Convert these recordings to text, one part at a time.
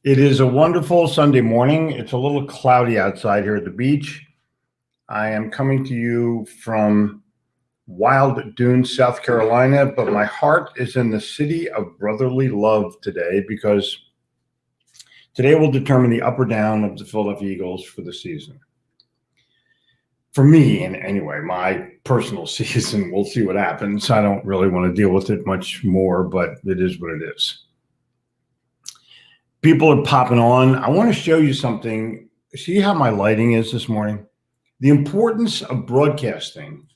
It is a wonderful Sunday morning. It's a little cloudy outside here at the beach. I am coming to you from Wild Dunes, South Carolina, but my heart is in the city of brotherly love today because today will determine the up or down of the Philadelphia Eagles for the season. For me, and anyway, my personal season, we'll see what happens. I don't really want to deal with it much more, but it is what it is. People are popping on. I want to show you something. See how my lighting is this morning? The importance of broadcasting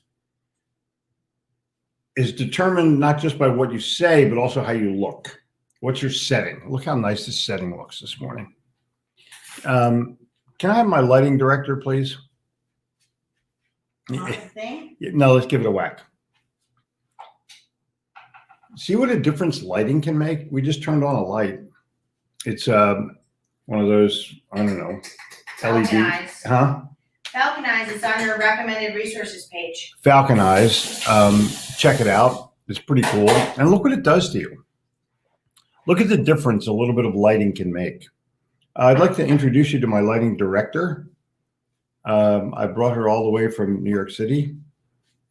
is determined not just by what you say, but also how you look. What's your setting? Look how nice this setting looks this morning. Can I have my lighting director, please? No, let's give it a whack. See what a difference lighting can make? We just turned on a light. It's one of those, I don't know, LED. Falconize. Huh? Falconize is on your recommended resources page. Falconize. Check it out. It's pretty cool. And look what it does to you. Look at the difference a little bit of lighting can make. I'd like to introduce you to my lighting director. I brought her all the way from New York City,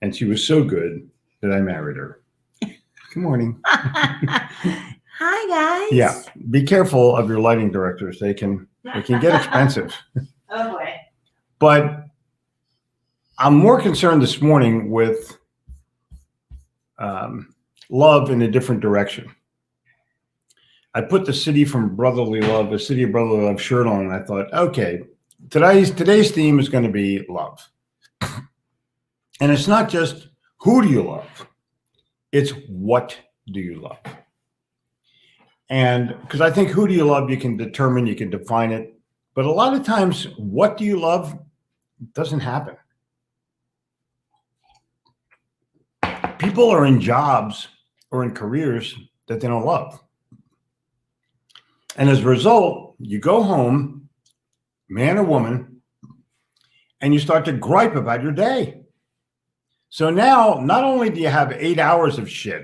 and she was so good that I married her. Good morning. Hi, guys. Yeah, be careful of your lighting directors. They can get expensive. Oh boy. But I'm more concerned this morning with love in a different direction. I put the city from brotherly love, the city of brotherly love shirt on, and I thought, okay, today's theme is going to be love. And it's not just who do you love, it's what do you love. And because I think who do you love, you can determine, you can define it. But a lot of times, what do you love doesn't happen. People are in jobs or in careers that they don't love. And as a result, you go home, man or woman, and you start to gripe about your day. So now, not only do you have 8 hours of shit,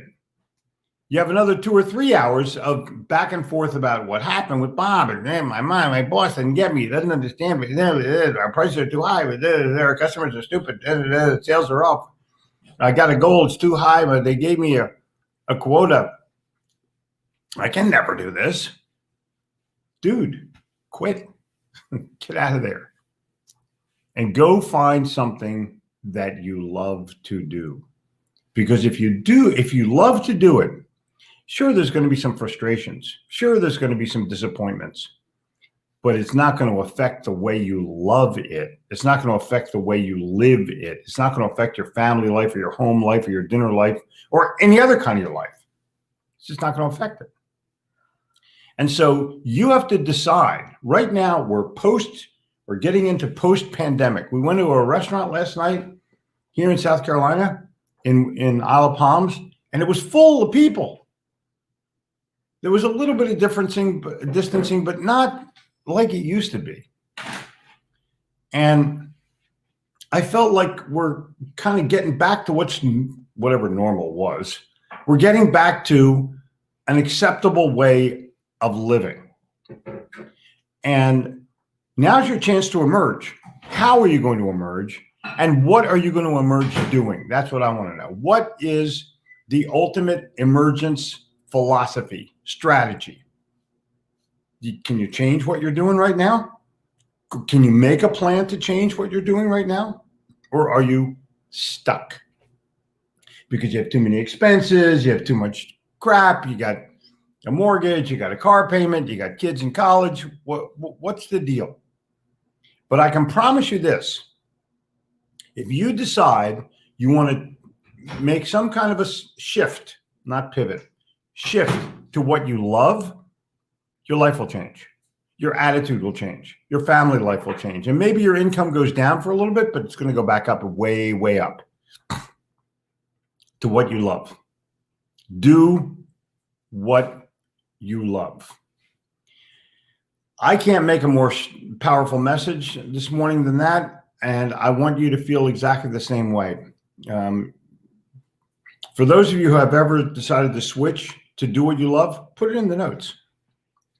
you have another 2 or 3 hours of back and forth about what happened with Bob and my boss didn't get me, doesn't understand me. Our prices are too high. Our customers are stupid. Sales are up. I got a goal. It's too high, but they gave me a quota. I can never do this. Dude, quit. Get out of there. And go find something that you love to do. Because if you love to do it, sure, there's going to be some frustrations. Sure, there's going to be some disappointments. But it's not going to affect the way you love it. It's not going to affect the way you live it. It's not going to affect your family life or your home life or your dinner life or any other kind of your life. It's just not going to affect it. And so you have to decide. Right now, we're getting into post-pandemic. We went to a restaurant last night here in South Carolina, in Isle of Palms, and it was full of people. There was a little bit of distancing, but not like it used to be. And I felt like we're kind of getting back to whatever normal was. We're getting back to an acceptable way of living. And now's your chance to emerge. How are you going to emerge? And what are you going to emerge doing? That's what I want to know. What is the ultimate emergence philosophy, strategy? Can you change what you're doing right now? Can you make a plan to change what you're doing right now? Or are you stuck? Because you have too many expenses, you have too much crap, you got a mortgage, you got a car payment, you got kids in college. What's the deal? But I can promise you this. If you decide you want to make some kind of a shift, not pivot, shift to what you love, your life will change. Your attitude will change. Your family life will change. And maybe your income goes down for a little bit, but it's going to go back up way, way up to what you love. Do what you love. I can't make a more powerful message this morning than that. And I want you to feel exactly the same way. For those of you who have ever decided to switch to do what you love, put it in the notes.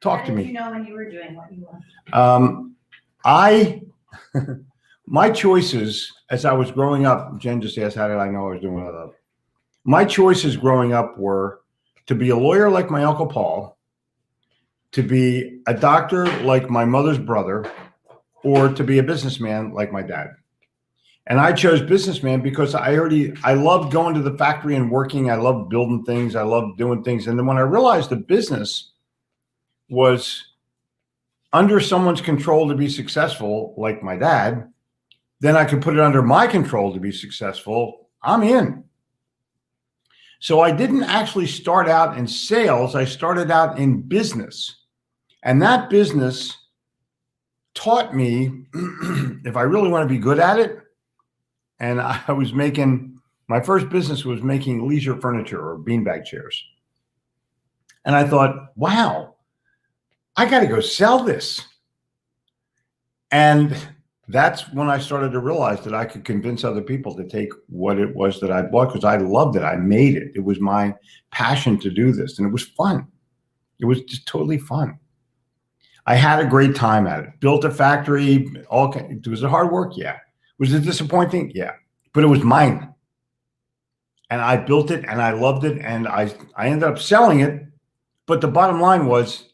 Talk How to did me. you know when you were doing what you loved? I, my choices as I was growing up, Jen just asked, how did I know I was doing what I love? My choices growing up were to be a lawyer like my Uncle Paul, to be a doctor like my mother's brother, or to be a businessman like my dad. And I chose businessman because I loved going to the factory and working. I loved building things. I loved doing things. And then when I realized the business was under someone's control to be successful, like my dad, then I could put it under my control to be successful. I'm in. So I didn't actually start out in sales. I started out in business. And that business taught me if I really want to be good at it. And I was making, my first business was making leisure furniture or beanbag chairs. And I thought, wow, I got to go sell this. And that's when I started to realize that I could convince other people to take what it was that I bought, because I loved it. I made it. It was my passion to do this. And it was fun. It was just totally fun. I had a great time at it. Built a factory. Was it hard work? Yeah. Was it disappointing? Yeah. But it was mine. And I built it and I loved it. And I ended up selling it. But the bottom line was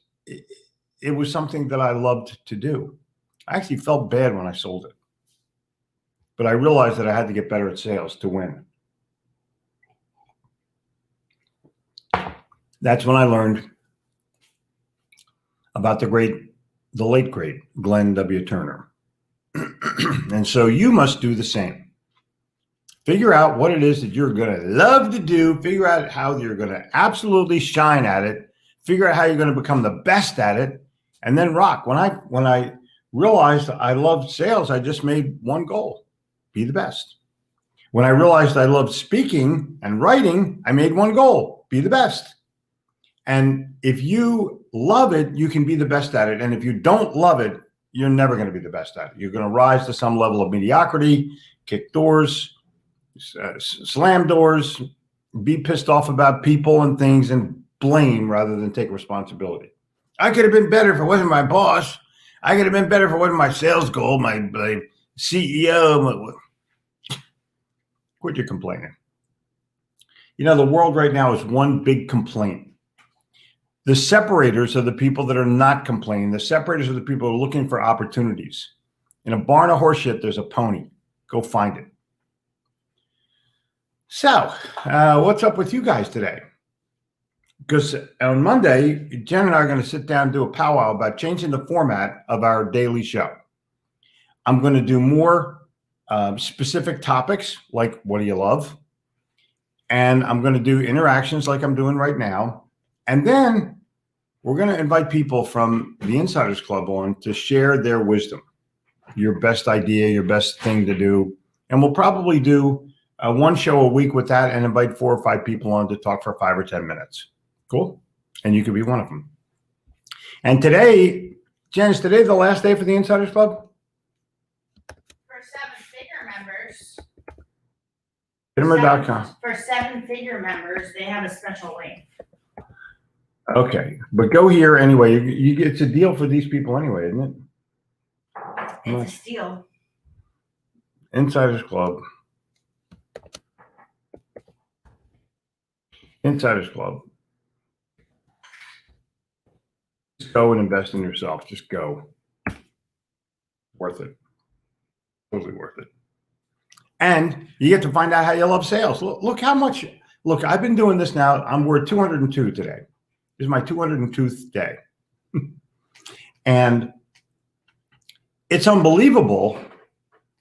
it was something that I loved to do. I actually felt bad when I sold it. But I realized that I had to get better at sales to win. That's when I learned about the late great Glenn W. Turner. And so you must do the same. Figure out what it is that you're going to love to do. Figure out how you're going to absolutely shine at it. Figure out how you're going to become the best at it, and then rock. When I realized I loved sales, I just made one goal: be the best. When I realized I loved speaking and writing, I made one goal: be the best. And if you love it, you can be the best at it. And if you don't love it, you're never going to be the best at it. You're going to rise to some level of mediocrity, kick doors, slam doors, be pissed off about people and things, and blame rather than take responsibility. I could have been better if it wasn't my boss. I could have been better if it wasn't my sales goal, my CEO. Quit your complaining. You know, the world right now is one big complaint. The separators are the people that are not complaining. The separators are the people who are looking for opportunities. In a barn of horse shit, there's a pony. Go find it. So, what's up with you guys today? Because on Monday, Jen and I are going to sit down and do a powwow about changing the format of our daily show. I'm going to do more specific topics, like what do you love? And I'm going to do interactions like I'm doing right now. And then we're going to invite people from the Insiders Club on to share their wisdom, your best idea, your best thing to do. And we'll probably do one show a week with that and invite 4 or 5 people on to talk for 5 or 10 minutes. Cool? And you could be one of them. And today, Jen, is today the last day for the Insiders Club? For 7-figure members. Bittermer.com. For 7-figure members, they have a special link. Okay, but go here anyway. You get, it's a deal for these people anyway, isn't it? It's a steal. Insiders Club. Insiders Club. Just go and invest in yourself. Just go. Worth it. Totally worth it. And you get to find out how you love sales. Look how much. Look, I've been doing this now. We're 202 today. This is my 202th day. And it's unbelievable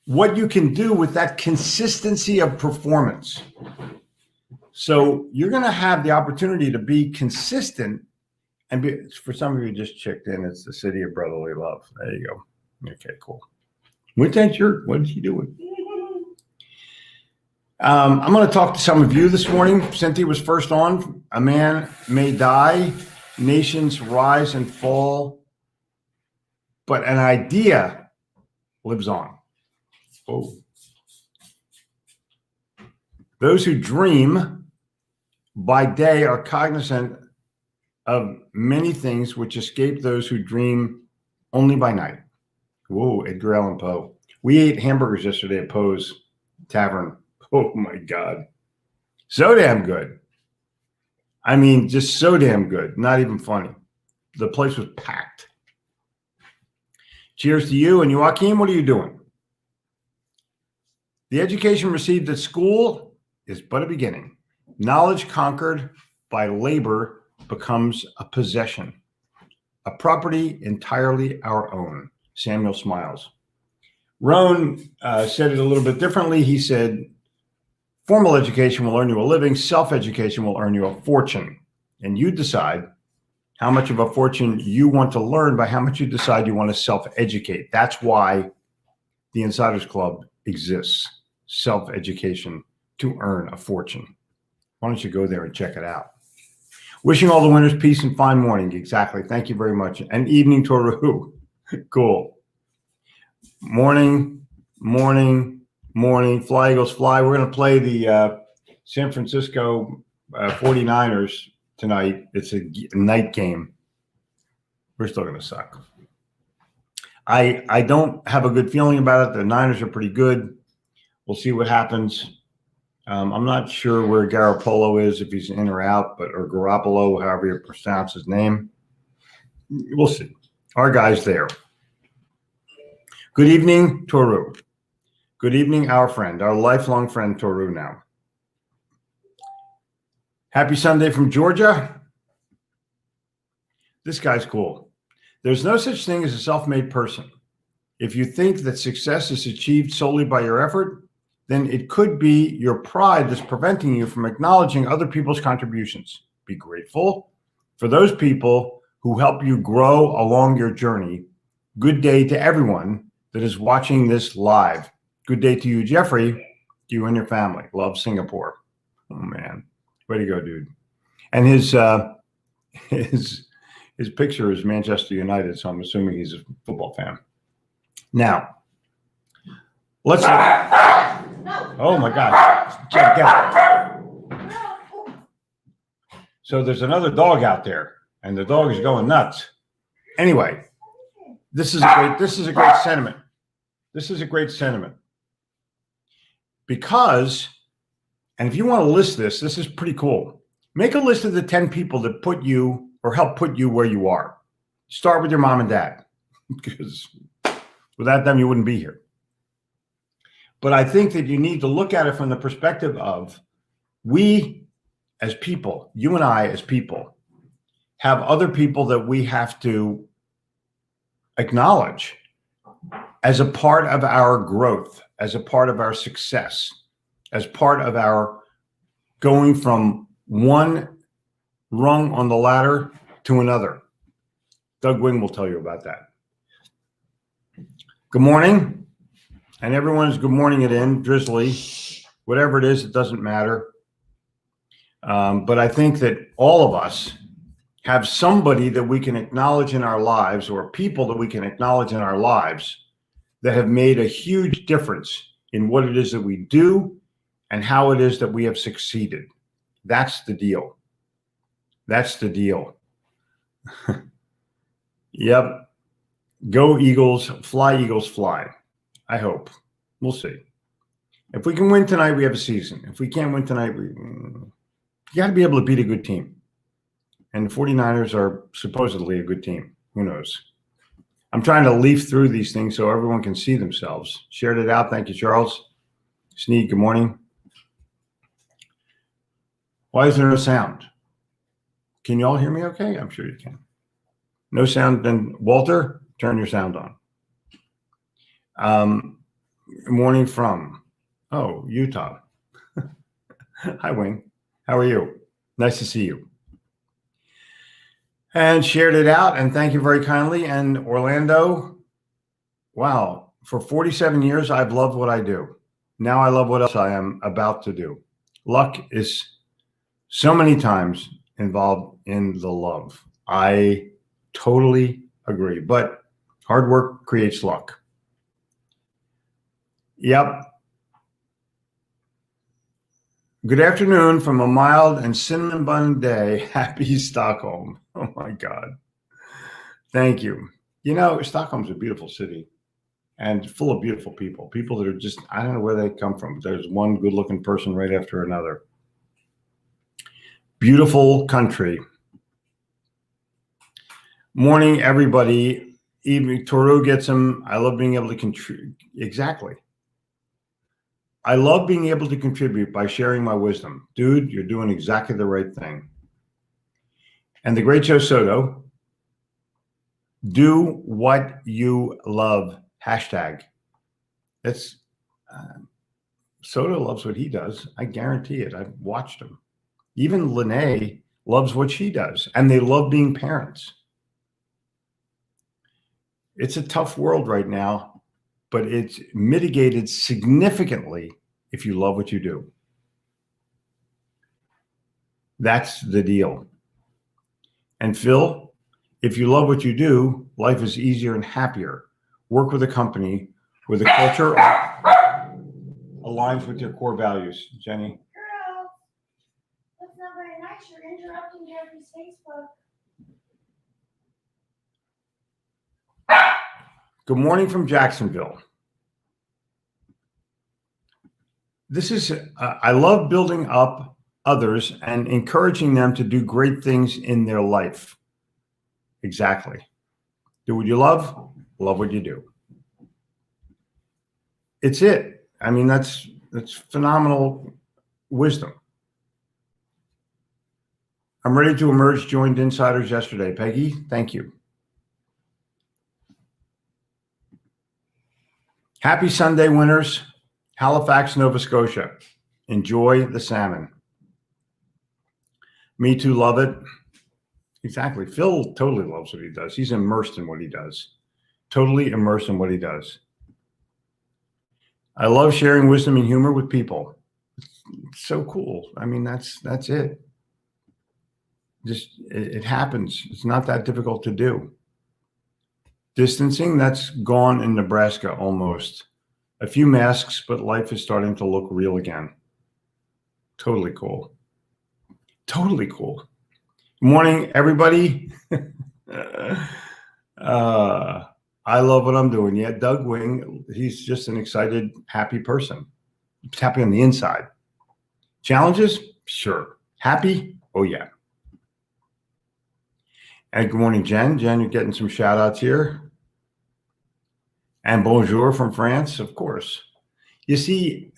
what you can do with that consistency of performance. So you're going to have the opportunity to be consistent. And for some of you just checked in, it's the city of brotherly love. There you go. Okay, cool. What did you doing? I'm going to talk to some of you this morning. Cynthia was first on. A man may die, nations rise and fall, but an idea lives on. Oh. Those who dream by day are cognizant of many things which escape those who dream only by night. Whoa, Edgar Allan Poe. We ate hamburgers yesterday at Poe's Tavern. Oh my God. So damn good. I mean, just so damn good. Not even funny. The place was packed. Cheers to you. And Joaquin, what are you doing? The education received at school is but a beginning. Knowledge conquered by labor becomes a possession, a property entirely our own. Samuel Smiles. Rohn said it a little bit differently. He said, formal education will earn you a living. Self-education will earn you a fortune. And you decide how much of a fortune you want to learn by how much you decide you want to self-educate. That's why the Insiders Club exists. Self-education to earn a fortune. Why don't you go there and check it out? Wishing all the winners peace and fine morning. Exactly. Thank you very much. And evening, Toru. Cool. Morning, morning, morning. Fly, Eagles, fly. We're going to play the San Francisco 49ers tonight. It's a night game. We're still going to suck. I don't have a good feeling about it. The Niners are pretty good. We'll see what happens. I'm not sure where Garoppolo is, if he's in or out, or Garoppolo, however you pronounce his name. We'll see. Our guy's there. Good evening, Toru. Good evening, our friend, our lifelong friend, Toru now. Happy Sunday from Georgia. This guy's cool. There's no such thing as a self-made person. If you think that success is achieved solely by your effort, then it could be your pride that's preventing you from acknowledging other people's contributions. Be grateful for those people who help you grow along your journey. Good day to everyone that is watching this live. Good day to you, Jeffrey, to you and your family. Love, Singapore. Oh, man. Way to go, dude. And his picture is Manchester United, so I'm assuming he's a football fan. Now, let's... Oh, my gosh. Check it out. So there's another dog out there, and the dog is going nuts. Anyway, this is a great sentiment. This is a great sentiment. Because, and if you want to list this is pretty cool. Make a list of the 10 people that put you or help put you where you are. Start with your mom and dad, because without them, you wouldn't be here. But I think that you need to look at it from the perspective of we as people, you and I as people, have other people that we have to acknowledge as a part of our growth, as a part of our success, as part of our going from one rung on the ladder to another. Doug Wing will tell you about that. Good morning. And everyone's good morning it in, drizzly, whatever it is, it doesn't matter. But I think that all of us have somebody that we can acknowledge in our lives, or people that we can acknowledge in our lives, that have made a huge difference in what it is that we do and how it is that we have succeeded. That's the deal. That's the deal. Yep. Go Eagles, fly. I hope. We'll see. If we can win tonight, we have a season. If we can't win tonight, you got to be able to beat a good team. And the 49ers are supposedly a good team. Who knows? I'm trying to leaf through these things so everyone can see themselves. Shared it out. Thank you, Charles. Sneed, good morning. Why is there no sound? Can you all hear me okay? I'm sure you can. No sound. Then Walter, turn your sound on. Morning from, Utah. Hi, Wing. How are you? Nice to see you. And shared it out, and thank you very kindly. And Orlando, wow, for 47 years, I've loved what I do. Now I love what else I am about to do. Luck is so many times involved in the love. I totally agree, but hard work creates luck. Yep. Good afternoon from a mild and cinnamon bun day. Happy Stockholm. Oh my God. Thank you. You know, Stockholm's a beautiful city and full of beautiful people. People that are just, I don't know where they come from. There's one good looking person right after another. Beautiful country. Morning, everybody. Evening, Toru gets them. I love being able to contribute. Exactly. I love being able to contribute by sharing my wisdom. Dude, you're doing exactly the right thing. And the great Joe Soto, do what you love. Hashtag. It's Soto loves what he does. I guarantee it. I've watched him. Even Lene loves what she does, and they love being parents. It's a tough world right now, but it's mitigated significantly if you love what you do. That's the deal. And Phil, if you love what you do, life is easier and happier. Work with a company where the culture aligns with your core values. Jenny? Girl, that's not very nice. You're interrupting Jeffrey's Facebook. Good morning from Jacksonville. This is, I love building up others and encouraging them to do great things in their life. Exactly. Do what you love what you do. It's it. I mean, that's phenomenal wisdom. I'm ready to emerge, joined Insiders yesterday. Peggy, thank you. Happy Sunday, winners. Halifax, Nova Scotia. Enjoy the salmon. Me too, love it. Exactly. Phil totally loves what he does. He's immersed in what he does. Totally immersed in what he does. I love sharing wisdom and humor with people. It's so cool. I mean, that's it. Just, it happens. It's not that difficult to do. Distancing, that's gone in Nebraska almost. A few masks, but life is starting to look real again. Totally cool. Totally cool. Good morning, everybody. I love what I'm doing. Yeah, Doug Wing, he's just an excited, happy person. He's happy on the inside. Challenges? Sure. Happy? Oh, yeah. And good morning, Jen. Jen, you're getting some shout outs here. And bonjour from France, of course. You see,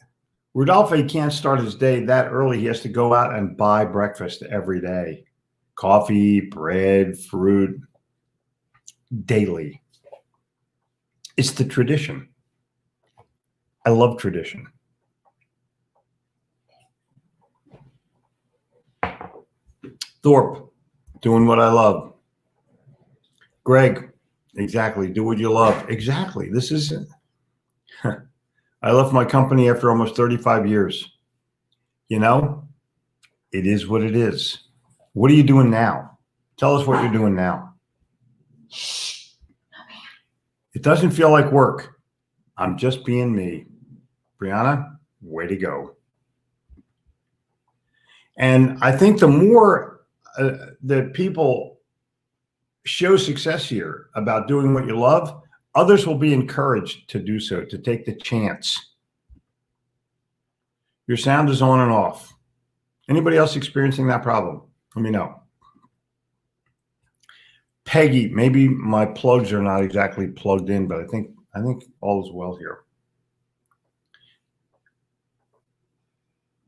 Rodolphe can't start his day that early. He has to go out and buy breakfast every day. Coffee, bread, fruit, daily. It's the tradition. I love tradition. Thorpe, doing what I love. Greg, exactly. Do what you love. Exactly. This is it. I left my company after almost 35 years. You know, it is what it is. What are you doing now? Tell us what you're doing now. It doesn't feel like work. I'm just being me. Brianna, way to go. And I think the more that people show success here about doing what you love, others will be encouraged to do so, to take the chance. Your sound is on and off. Anybody else experiencing that problem? Let me know. Peggy, maybe my plugs are not exactly plugged in, but I think all is well here.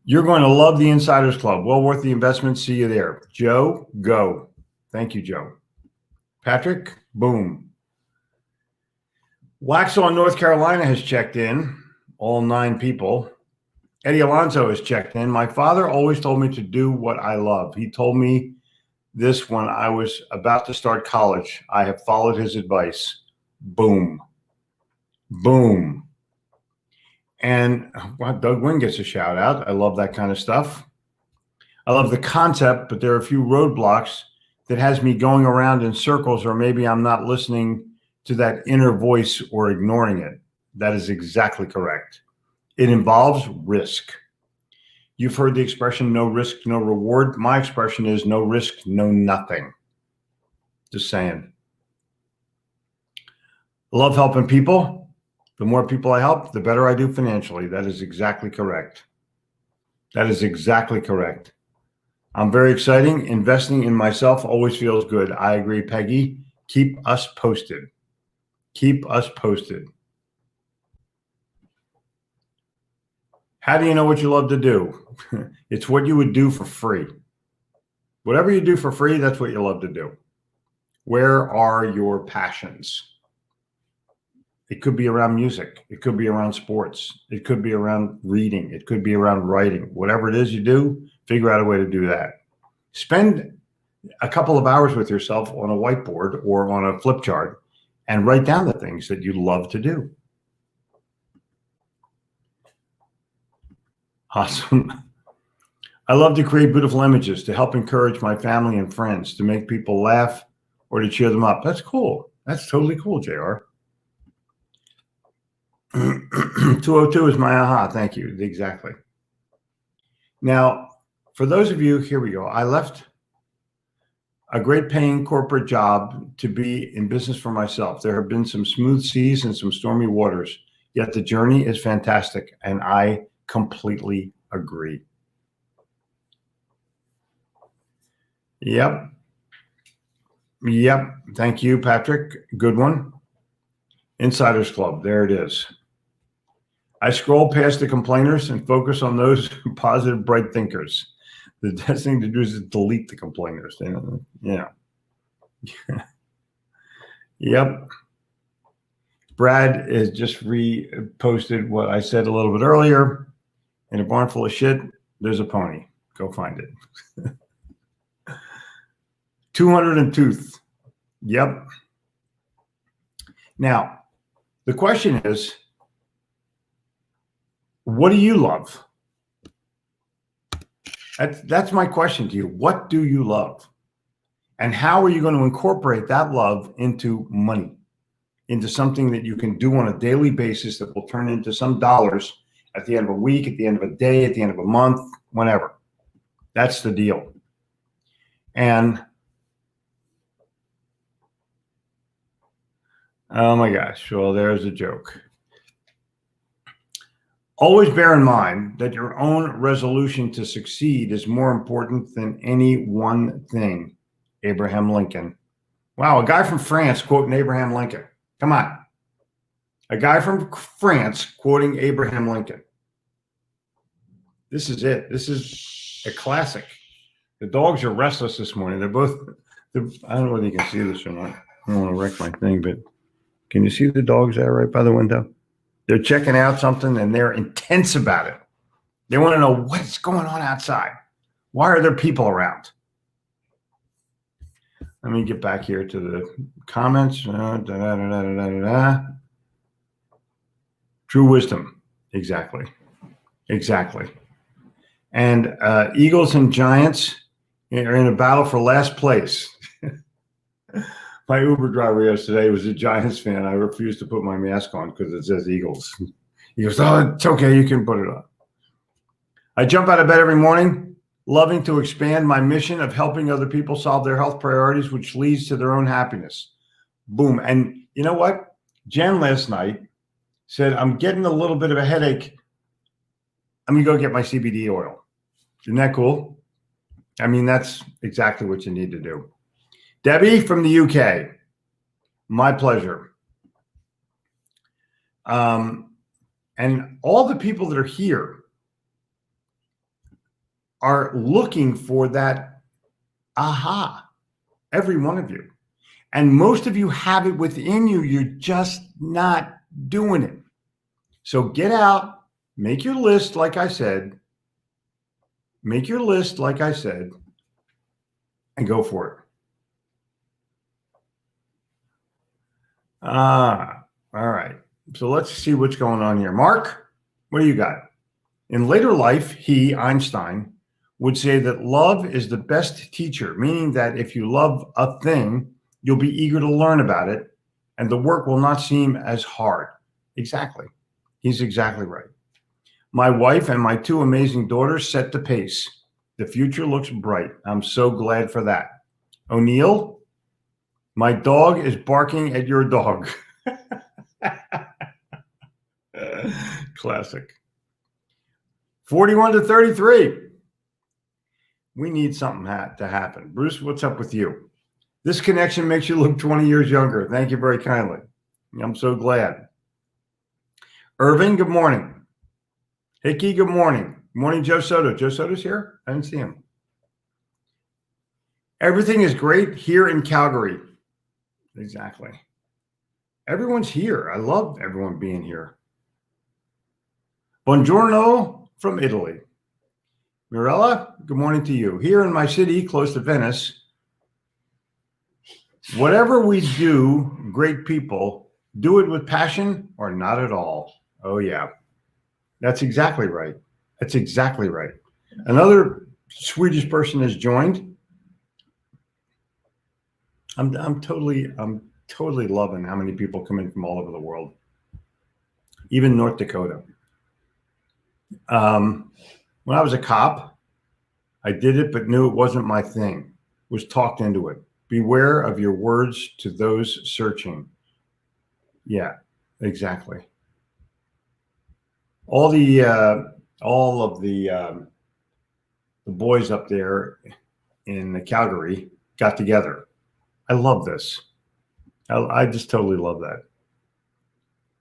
You're going to love the Insiders Club. Well worth the investment. See you there. Joe, go. Thank you, Joe. Patrick, boom. Waxhaw, North Carolina has checked in. All 9 people. Eddie Alonso has checked in. My father always told me to do what I love. He told me this when I was about to start college. I have followed his advice. Boom. Boom. And well, Doug Wynn gets a shout out. I love that kind of stuff. I love the concept, but there are a few roadblocks that has me going around in circles, or maybe I'm not listening to that inner voice or ignoring it. That is exactly correct. It involves risk. You've heard the expression, no risk, no reward. My expression is no risk, no nothing. Just saying. I love helping people. The more people I help, the better I do financially. That is exactly correct. That is exactly correct. I'm very exciting. Investing in myself always feels good. I agree, Peggy. Keep us posted. Keep us posted. How do you know what you love to do? It's what you would do for free. Whatever you do for free, that's what you love to do. Where are your passions? It could be around music. It could be around sports. It could be around reading. It could be around writing. Whatever it is you do, figure out a way to do that. Spend a couple of hours with yourself on a whiteboard or on a flip chart and write down the things that you love to do. Awesome. I love to create beautiful images to help encourage my family and friends, to make people laugh or to cheer them up. That's cool. That's totally cool, JR. 202 is my aha. Thank you. Exactly. Now, for those of you, here we go. I left a great paying corporate job to be in business for myself. There have been some smooth seas and some stormy waters, yet the journey is fantastic, and I completely agree. Yep. Thank you, Patrick. Good one. Insiders Club. There it is. I scroll past the complainers and focus on those positive, bright thinkers. The best thing to do is delete the complainers. Yeah. Yep. Brad has just reposted what I said a little bit earlier. In a barn full of shit, there's a pony. Go find it. 200 and tooth. Yep. Now, the question is, what do you love? That's my question to you. What do you love? And how are you going to incorporate that love into money, into something that you can do on a daily basis that will turn into some dollars at the end of a week, at the end of a day, at the end of a month, whenever. That's the deal. And oh my gosh, well, there's a joke. Always bear in mind that your own resolution to succeed is more important than any one thing. Abraham Lincoln. Wow, a guy from France quoting Abraham Lincoln. Come on. A guy from France quoting Abraham Lincoln. This is it. This is a classic. The dogs are restless this morning. I don't know whether you can see this or not. I don't want to wreck my thing, but can you see the dogs there right by the window? They're checking out something and they're intense about it. They want to know what's going on outside. Why are there people around? Let me get back here to the comments. True wisdom. Exactly. And Eagles and Giants are in a battle for last place. My Uber driver yesterday was a Giants fan. I refused to put my mask on because it says Eagles. He goes, oh, it's okay. You can put it on. I jump out of bed every morning, loving to expand my mission of helping other people solve their health priorities, which leads to their own happiness. Boom. And you know what? Jen last night said, I'm getting a little bit of a headache. I'm going to go get my CBD oil. Isn't that cool? I mean, that's exactly what you need to do. Debbie from the UK, my pleasure. And all the people that are here are looking for that aha, every one of you. And most of you have it within you. You're just not doing it. So get out, make your list, like I said. Make your list, like I said, and go for it. All right. So let's see what's going on here. Mark, what do you got? In later life, he, Einstein, would say that love is the best teacher, meaning that if you love a thing, you'll be eager to learn about it, and the work will not seem as hard. Exactly. He's exactly right. My wife and my two amazing daughters set the pace. The future looks bright. I'm so glad for that. O'Neill, my dog is barking at your dog. Classic. 41 to 33. We need something to happen. Bruce, what's up with you? This connection makes you look 20 years younger. Thank you very kindly. I'm so glad. Irving, good morning. Hickey, good morning. Good morning, Joe Soto. Joe Soto's here? I didn't see him. Everything is great here in Calgary. Exactly. Everyone's here. I love everyone being here. Buongiorno from Italy. Mirella, good morning to you. Here in my city, close to Venice, whatever we do, great people, do it with passion or not at all. Oh, yeah. That's exactly right. That's exactly right. Another Swedish person has joined. I'm totally loving how many people come in from all over the world, even North Dakota. When I was a cop, I did it, but knew it wasn't my thing. Was talked into it. Beware of your words to those searching. Yeah, exactly. All of the boys up there in Calgary got together. I love this. I just totally love that.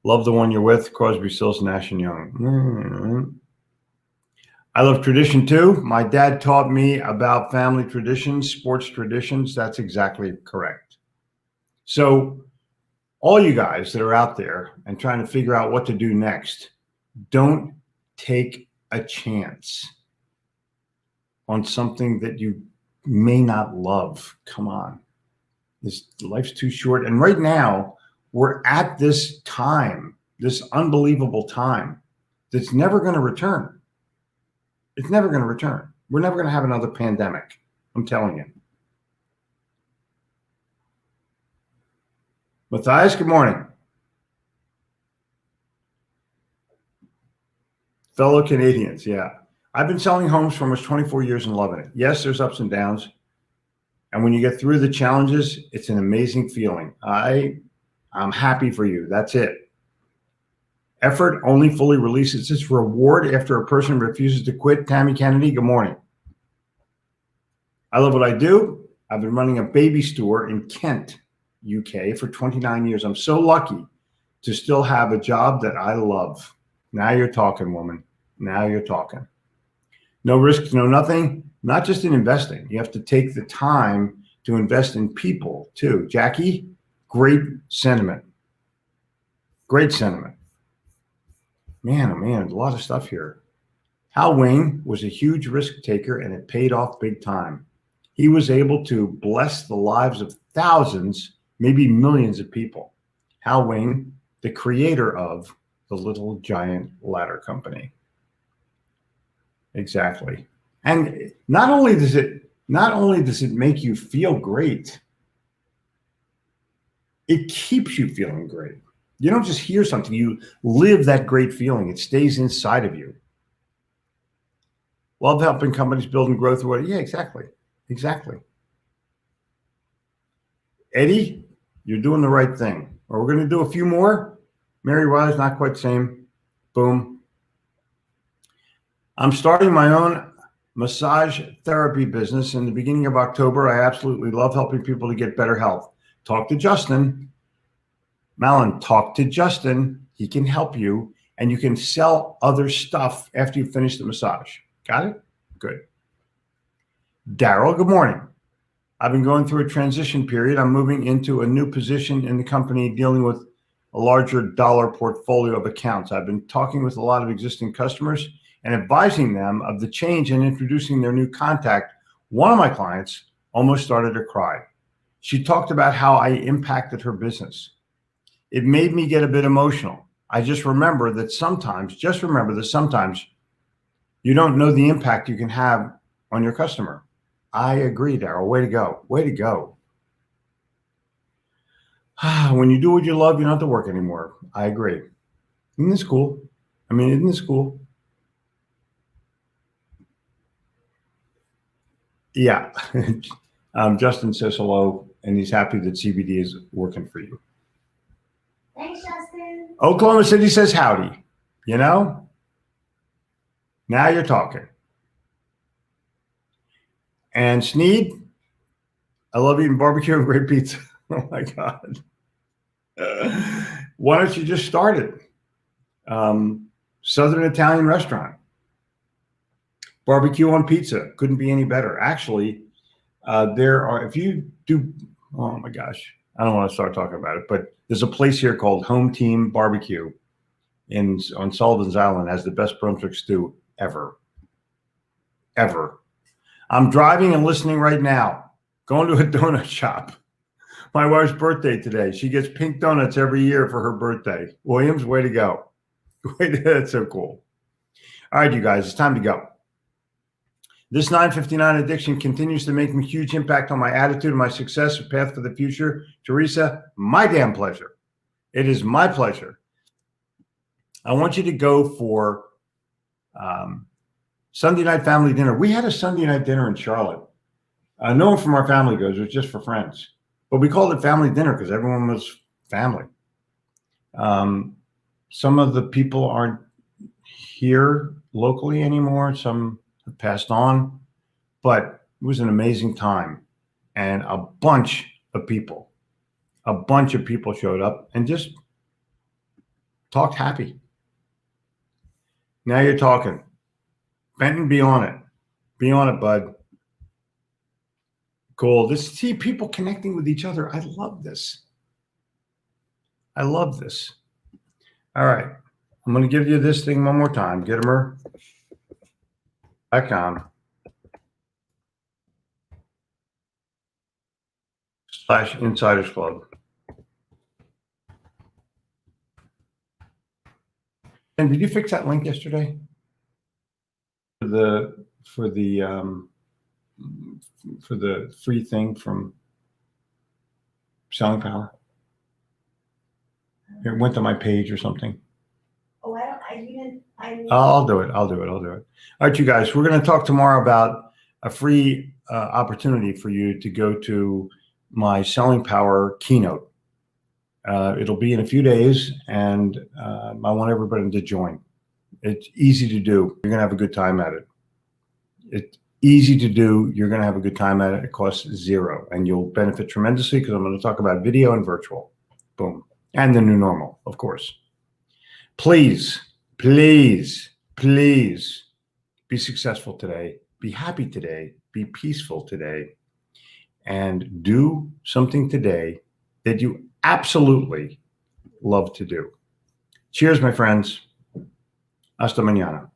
Love the one you're with, Crosby, Stills, Nash and Young. Mm-hmm. I love tradition too. My dad taught me about family traditions, sports traditions. That's exactly correct. So all you guys that are out there and trying to figure out what to do next, don't take a chance on something that you may not love. Come on. Life's too short. And right now, we're at this time, this unbelievable time that's never going to return. It's never going to return. We're never going to have another pandemic. I'm telling you. Matthias, good morning. Fellow Canadians, yeah. I've been selling homes for almost 24 years and loving it. Yes, there's ups and downs. And when you get through the challenges, it's an amazing feeling. I'm happy for you. That's it. Effort only fully releases its reward after a person refuses to quit. Tammy Kennedy, good morning. I love what I do. I've been running a baby store in Kent, UK for 29 years. I'm so lucky to still have a job that I love. Now you're talking, woman. Now you're talking. No risks, no nothing, not just in investing. You have to take the time to invest in people too. Jackie, great sentiment. Great sentiment. Man, oh man, a lot of stuff here. Hal Wing was a huge risk taker and it paid off big time. He was able to bless the lives of thousands, maybe millions of people. Hal Wing, the creator of the Little Giant Ladder Company. Exactly. And not only does it make you feel great, it keeps you feeling great. You don't just hear something, you live that great feeling. It stays inside of you. Love helping companies build and grow through it. Yeah, exactly. Exactly. Eddie, you're doing the right thing. Or we're going to do a few more. Mary Riley's not quite the same. Boom. I'm starting my own massage therapy business in the beginning of October. I absolutely love helping people to get better health. Talk to Justin. Malin, talk to Justin. He can help you, and you can sell other stuff after you finish the massage. Got it? Good. Daryl, good morning. I've been going through a transition period. I'm moving into a new position in the company dealing with a larger dollar portfolio of accounts. I've been talking with a lot of existing customers and advising them of the change and introducing their new contact. One of my clients almost started to cry. She talked about how I impacted her business. It made me get a bit emotional. I just remember that sometimes you don't know the impact you can have on your customer. I agree, Daryl. Way to go. Way to go. When you do what you love, you don't have to work anymore. I agree. Isn't this cool? I mean, isn't this cool? Yeah. Justin says hello, and he's happy that CBD is working for you. Thanks, Justin. Oklahoma City says howdy. You know? Now you're talking. And Sneed, I love eating barbecue and great pizza. Oh my God. Why don't you just start it? Southern Italian restaurant. Barbecue on pizza. Couldn't be any better. Actually, there are, if you do, oh my gosh, I don't want to start talking about it, but there's a place here called Home Team Barbecue on Sullivan's Island, has the best Brunswick stew ever. Ever. I'm driving and listening right now, going to a donut shop. My wife's birthday today. She gets pink donuts every year for her birthday. Williams, way to go. That's so cool. All right, you guys, it's time to go. This 959 addiction continues to make a huge impact on my attitude and my success, path for the future. Teresa, my damn pleasure. It is my pleasure. I want you to go for Sunday night family dinner. We had a Sunday night dinner in Charlotte. No one from our family goes. It was just for friends. But we called it family dinner because everyone was family. Some of the people aren't here locally anymore. Some have passed on. But it was an amazing time. And a bunch of people showed up and just talked happy. Now you're talking. Benton, be on it. Be on it, bud. Cool. See people connecting with each other. I love this. I love this. All right. I'm going to give you this thing one more time. Gittimer.com/Insiders Club. And did you fix that link yesterday? For the free thing from Selling Power? It went to my page or something. Oh, I I'll do it. All right, you guys, we're going to talk tomorrow about a free opportunity for you to go to my Selling Power keynote. It'll be in a few days, and I want everybody to join. It's easy to do. You're going to have a good time at it. It's easy to do. You're going to have a good time at it. It costs $0, and you'll benefit tremendously because I'm going to talk about video and virtual. Boom. And the new normal, of course. Please, please, please be successful today. Be happy today. Be peaceful today. And do something today that you absolutely love to do. Cheers, my friends. Hasta mañana.